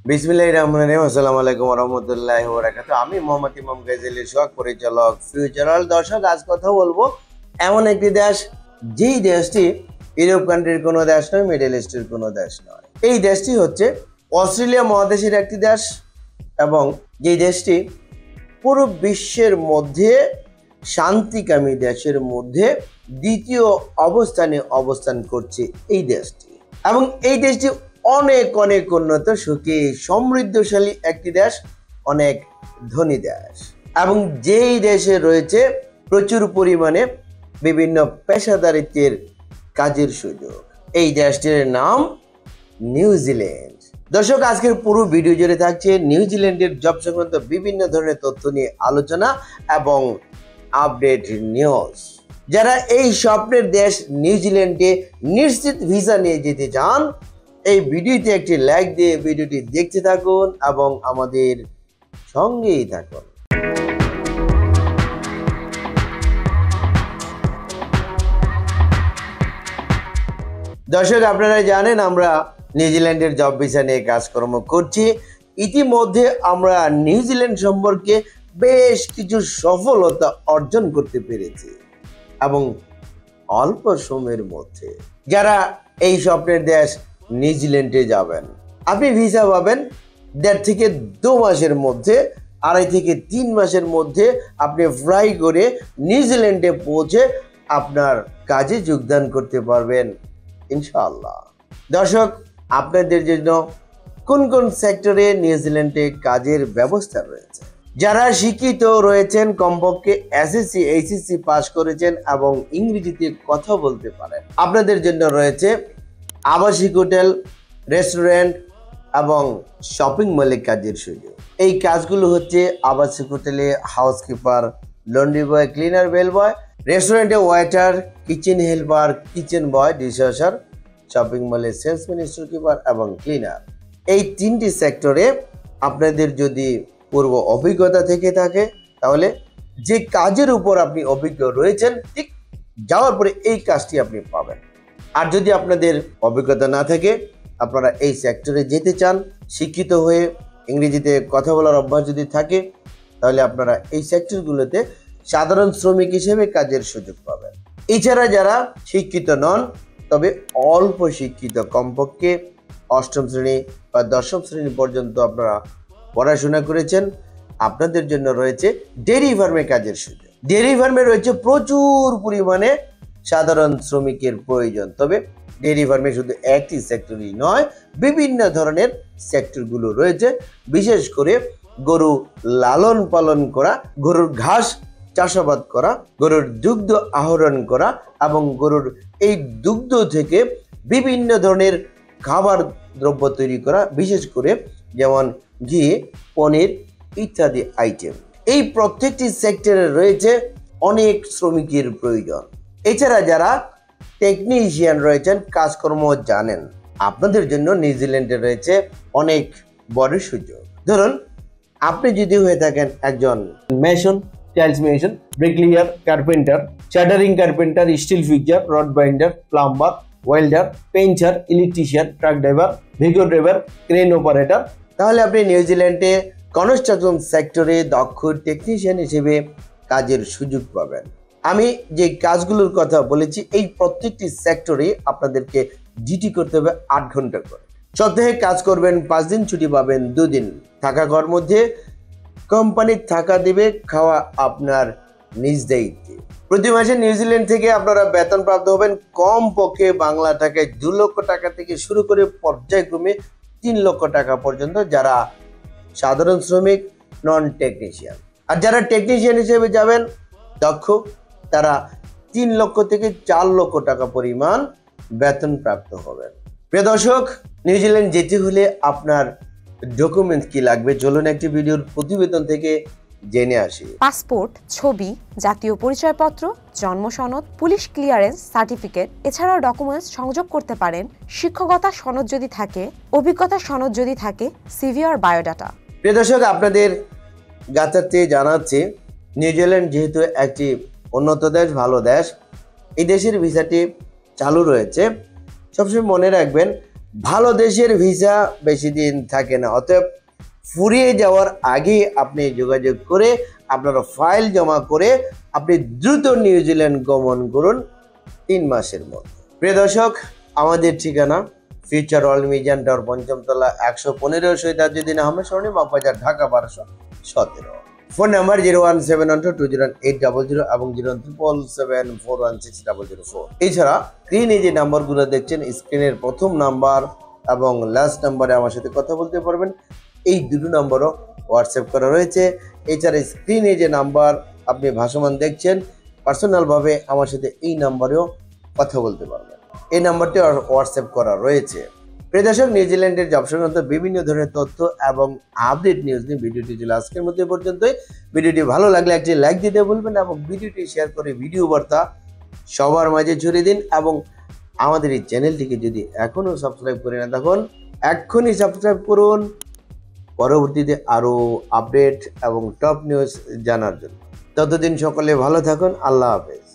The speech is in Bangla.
বিসমিল্লাহিররহমানিররহিম। আসসালামু আলাইকুম ওয়া রাহমাতুল্লাহি ওয়া বারাকাতুহু। আমি মোহাম্মদ ইমাম গাজী সোহাগ, পরিচালক ফিউচারাল। দর্শক, আজ কথা বলবো এমন একটি দেশ, যেই দেশটি ইউরোপ কান্ট্রির কোনো দেশ নয়, মিডল ইস্টের কোনো দেশ নয়। এই দেশটি হচ্ছে অস্ট্রেলিয়া মহাদেশের একটি দেশ, এবং যেই দেশটি পুরো বিশ্বের মধ্যে শান্তিকামী দেশের মধ্যে দ্বিতীয় অবস্থানে অবস্থান করছে এই দেশটি। এবং এই দেশটি অনেক অনেক উন্নত, সুখী, সমৃদ্ধশালী একটি দেশ, অনেক ধনী দেশ, এবং যেই দেশে রয়েছে প্রচুর পরিমাণে বিভিন্ন পেশাদারিত্বের কাজের সুযোগ। এই দেশটির নাম নিউজিল্যান্ড। দর্শক, আজকের পুরো ভিডিও জুড়ে থাকছে নিউজিল্যান্ডের জব সংক্রান্ত বিভিন্ন ধরনের তথ্য নিয়ে আলোচনা এবং আপডেট নিউজ। যারা এই স্বপ্নের দেশ নিউজিল্যান্ডে নিশ্চিত ভিসা নিয়ে যেতে চান, এই ভিডিওতে একটি লাইক দিয়ে ভিডিওটি দেখতে থাকুন এবং আমাদের সঙ্গেই থাকুন। দর্শক, আপনারা জানেন আমরা নিউজিল্যান্ডের জব ভিসা নিয়ে কাজকর্ম করছি। ইতিমধ্যে আমরা নিউজিল্যান্ড সম্পর্কে বেশ কিছু সফলতা অর্জন করতে পেরেছি, এবং অল্প সময়ের মধ্যে যারা এই স্বপ্নের দেশ নিউজিল্যান্ডে যাবেন, আপনি ভিসা পাবেন 1.5 থেকে 2 মাসের মধ্যে, 2.5 থেকে 3 মাসের মধ্যে আপনি ফ্লাই করে নিউজিল্যান্ডে পৌঁছে আপনার কাজে যোগদান করতে পারবেন ইনশাআল্লাহ। দর্শক, আপনাদের জন্য কোন কোন সেক্টরে নিউজিল্যান্ডে কাজের ব্যবস্থা রয়েছে? যারা শিক্ষিত রয়েছেন, কমপক্ষে এসএসসি এইচএসসি পাস করেছেন এবং ইংরেজিতে কথা বলতে পারেন, আপনাদের জন্য রয়েছে আবাসিক হোটেল, রেস্টুরেন্ট এবং শপিং মলে কাজের সুযোগ। এই কাজগুলো হচ্ছে আবাসিক হোটেলে housekeeper, laundry boy, cleaner, bell boy; রেস্টুরেন্টে waiter, kitchen helper, kitchen boy, dishwasher; shopping মলে সেলসম্যান, স্টোর কিপার এবং ক্লিনার। এই 3টি সেক্টরে আপনাদের যদি পূর্ব অভিজ্ঞতা থেকে থাকে, তাহলে যে কাজের উপর আপনি অভিজ্ঞ রয়েছেন, ঠিক যাওয়ার পরে এই কাজটি আপনি পাবেন। আর যদি আপনাদের অভিজ্ঞতা না থাকে, আপনারা এই সেক্টরে যেতে চান, শিক্ষিত হয়ে ইংরেজিতে কথা বলার অভ্যাস যদি থাকে, তাহলে আপনারা এই সেক্টরগুলোতে সাধারণ শ্রমিক হিসেবে কাজের সুযোগ পাবেন। এছাড়া যারা শিক্ষিত নন, তবে অল্প শিক্ষিত, কমপক্ষে 8ম শ্রেণী বা 10ম শ্রেণী পর্যন্ত আপনারা পড়াশোনা করেছেন, আপনাদের জন্য রয়েছে ডেইরি ফার্মে কাজের সুযোগ। ডেইরি ফার্মে রয়েছে প্রচুর পরিমাণে সাধারণ শ্রমিকের প্রয়োজন। তবে ডেইরি ফার্মে শুধু একটি সেক্টরই নয়, বিভিন্ন ধরনের সেক্টরগুলো রয়েছে। বিশেষ করে গরু লালন পালন করা, গরুর ঘাস চাষাবাদ করা, গরুর দুগ্ধ আহরণ করা এবং গরুর এই দুগ্ধ থেকে বিভিন্ন ধরনের খাবার দ্রব্য তৈরি করা, বিশেষ করে যেমন ঘি, পনির ইত্যাদি আইটেম। এই প্রত্যেকটি সেক্টরে রয়েছে অনেক শ্রমিকের প্রয়োজন। এছাড়া যারা টেকনিশিয়ান রয়েছেন, কাজকর্ম জানেন, আপনাদের জন্য নিউজিল্যান্ডে রয়েছে অনেক বড় সুযোগ। ধরুন, আপনি যদি হয়ে থাকেন একজন mason, tiles mason, bricklayer, carpenter, shuttering carpenter, steel fixer, rod binder, plumber, welder, painter, electrician, truck driver, Vigo driver, crane operator, তাহলে আপনি নিউজিল্যান্ডে কনস্ট্রাকশন সেক্টরে দক্ষ টেকনিশিয়ান হিসেবে কাজের সুযোগ পাবেন। আমি যে কাজগুলোর কথা বলেছি, এই প্রত্যেকটি সেক্টরে আপনাদেরকে ডিউটি করতে হবে 8 ঘন্টা করে। সপ্তাহে কাজ করবেন 5 দিন, ছুটি পাবেন 2 দিন। থাকা ঘর মধ্যে কোম্পানির থাকা দিবে, খাওয়া আপনার নিজ দায়িত্বে। প্রতি মাসে নিউজিল্যান্ড থেকে আপনারা বেতন প্রাপ্ত হবেন কমপক্ষে বাংলা টাকায় 2 লক্ষ টাকা থেকে শুরু করে পর্যায়ক্রমে 3 লক্ষ টাকা পর্যন্ত, যারা সাধারণ শ্রমিক, নন টেকনিশিয়ান। আর যারা টেকনিশিয়ান হিসেবে যাবেন দক্ষ, তারা 3 লক্ষ থেকে 4 লক্ষ টাকা পরিমাণ বেতন প্রাপ্ত হবেন। প্রিয় দর্শক, নিউজিল্যান্ড যেতে হলে আপনার ডকুমেন্ট কি লাগবে, চলুন একটি ভিডিওর প্রতিবেদন থেকে জেনে আসি। পাসপোর্ট, ছবি, জাতীয় পরিচয়পত্র, জন্ম সনদ, পুলিশ ক্লিয়ারেন্স সার্টিফিকেট, এছাড়াও ডকুমেন্টস সংযোগ করতে পারেন শিক্ষকতা সনদ যদি থাকে, অভিজ্ঞতা সনদ যদি থাকে, সিভি আর বায়োডাটা। প্রিয় দর্শক, আপনাদের জ্ঞাতার্থে জানাচ্ছি, নিউজিল্যান্ড যেহেতু একটি উন্নত দেশ, ভালো দেশ, এই দেশের ভিসাটি চালু রয়েছে। সবসময় মনে রাখবেন, ভালো দেশের ভিসা বেশি দিন থাকে না, অতএব ফুরিয়ে যাওয়ার আগে আপনি যোগাযোগ করে আপনার ফাইল জমা করে আপনি দ্রুত নিউজিল্যান্ড গমন করুন 3 মাসের মধ্যে। প্রিয় দর্শক, আমাদের ঠিকানা ফিউচার ওয়ার্ল্ড মিজান টাওয়ার, 5ম তলা, 115 শহীদ আজিউদ্দিন আহমেদ সরণি, বাগবাজার, ঢাকা 1217। ফোন নাম্বার 01712208000 এবং 07774160004। এছাড়া স্ক্রিনে যে নাম্বারগুলো দেখছেন, স্ক্রিনের প্রথম নাম্বার এবং লাস্ট নাম্বারে আমার সাথে কথা বলতে পারবেন। এই দুটো নাম্বারও হোয়াটসঅ্যাপ করা রয়েছে। এছাড়া স্ক্রিনে যে নাম্বার আপনি ভাসমান দেখছেন, পার্সোনালভাবে আমার সাথে এই নাম্বারেও কথা বলতে পারবেন। এই নাম্বারটি হোয়াটসঅ্যাপ করা রয়েছে। প্রিয় দর্শক, নিউজিল্যান্ডের জব সংক্রান্ত বিভিন্ন ধরনের তথ্য এবং আপডেট নিউজ নিয়ে ভিডিওটি ছিল আজকের মধ্যে পর্যন্তই। ভিডিওটি ভালো লাগলে একটি লাইক দিতে ভুলবেন এবং ভিডিওটি শেয়ার করে ভিডিও বার্তা সবার মাঝে ছড়িয়ে দিন। এবং আমাদের এই চ্যানেলটিকে যদি এখনও সাবস্ক্রাইব করে না থাকুন, এক্ষুনি সাবস্ক্রাইব করুন পরবর্তীতে আরও আপডেট এবং টপ নিউজ জানার জন্য। ততদিন সকলে ভালো থাকুন। আল্লাহ হাফেজ।